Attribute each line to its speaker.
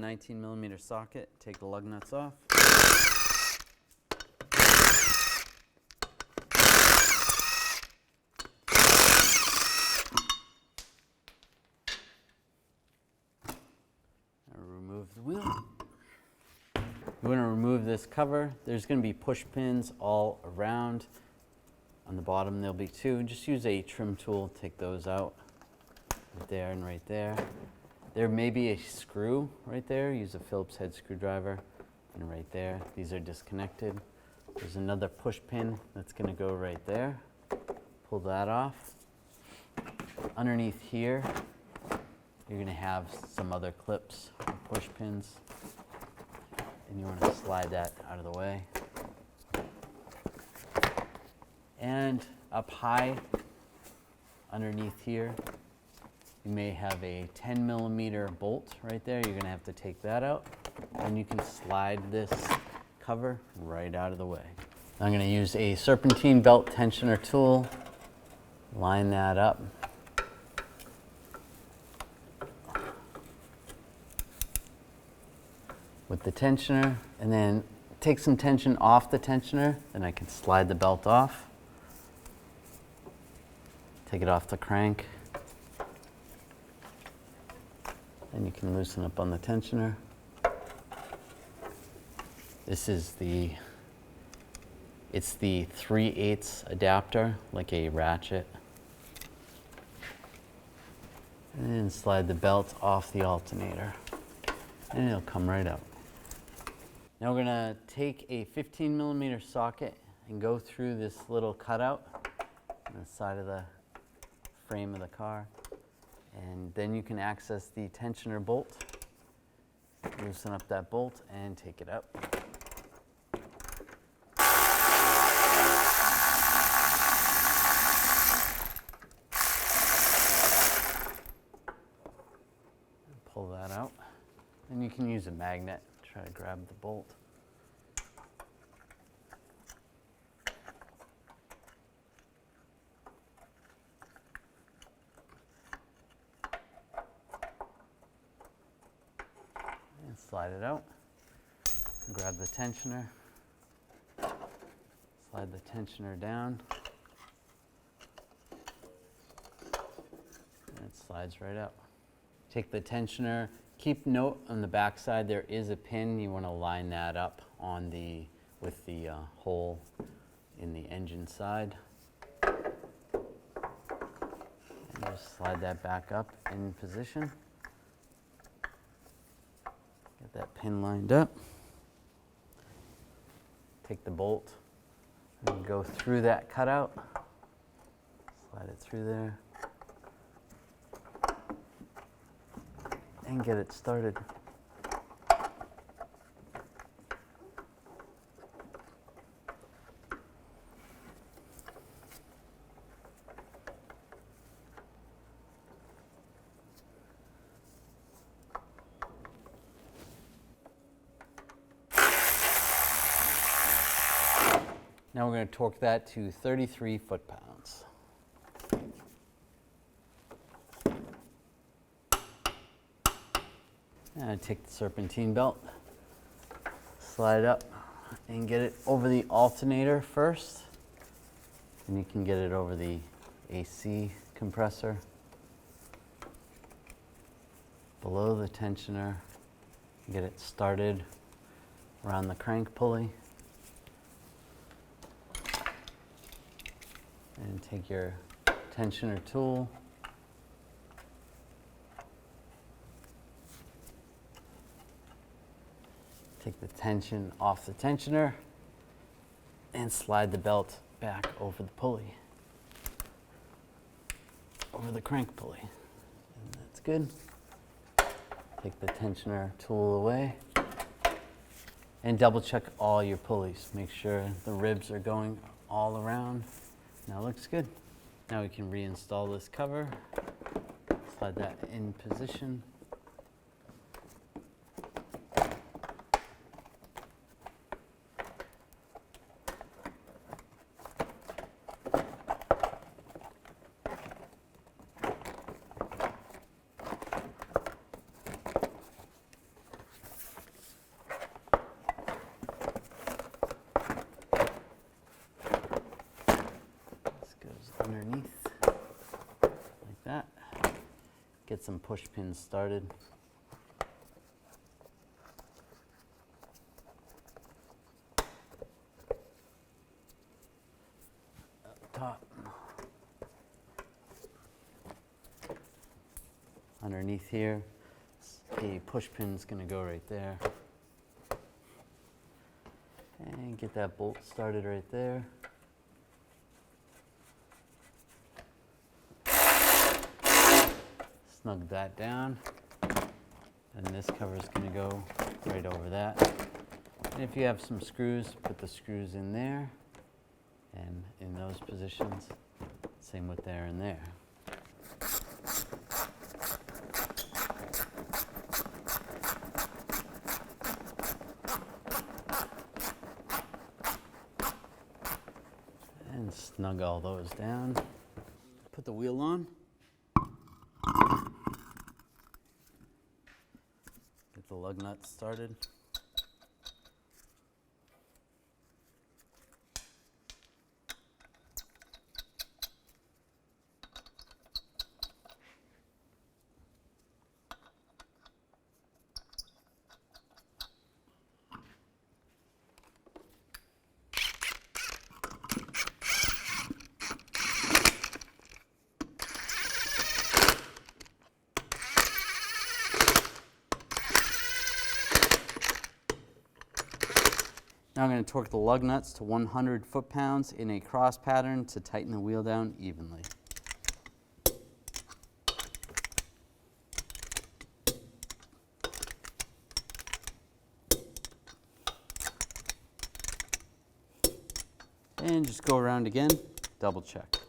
Speaker 1: 19mm socket, take the lug nuts off. Remove the wheel. You want to remove this cover. There's going to be push pins all around. On the bottom there'll be two. Just use a trim tool, take those out. Right there and right there. There may be a screw right there. Use a Phillips head screwdriver. And right there. These are disconnected. There's another push pin that's going to go right there. Pull that off. Underneath here, you're going to have some other clips or push pins. And you want to slide that out of the way. And up high, underneath here, you may have a 10mm bolt right there. You're going to have to take that out. And you can slide this cover right out of the way. I'm going to use a Serpentine Belt tensioner tool. Line that up. With the tensioner, and then take some tension off the tensioner, then I can slide the belt off. Take it off the crank. And you can loosen up on the tensioner. This is it's the 3/8 adapter, like a ratchet. And then slide the belt off the alternator. And it'll come right out. Now we're going to take a 15mm socket and go through this little cutout on the side of the frame of the car. And then you can access the tensioner bolt. Loosen up that bolt and take it out. Pull that out. And you can use a magnet to try to grab the bolt. And slide it out. Grab the tensioner. Slide the tensioner down. And it slides right out. Take the tensioner. Keep note on the back side there is a pin. You want to line that up on with the hole in the engine side. And just slide that back up in position. Get that pin lined up. Take the bolt and go through that cutout. Slide it through there. And get it started. Now we're going to torque that to 33 foot-pounds. And take the serpentine belt, slide it up, and get it over the alternator first. And you can get it over the AC compressor, below the tensioner, get it started around the crank pulley. And take your tensioner tool, take the tension off the tensioner and slide the belt back over the pulley, over the crank pulley. And that's good. Take the tensioner tool away and double check all your pulleys. Make sure the ribs are going all around. Now it looks good. Now we can reinstall this cover. Slide that in position. get some push pins started. Up top. Underneath here, the push pin's going to go right there. And get that bolt started right there. Snug that down. And this cover is going to go right over that. And if you have some screws, put the screws in there and in those positions. Same with there and there. And snug all those down. Put the wheel on. Get the lug nuts started. Now I'm going to torque the lug nuts to 100 foot-pounds in a cross pattern to tighten the wheel down evenly. And just go around again, double check.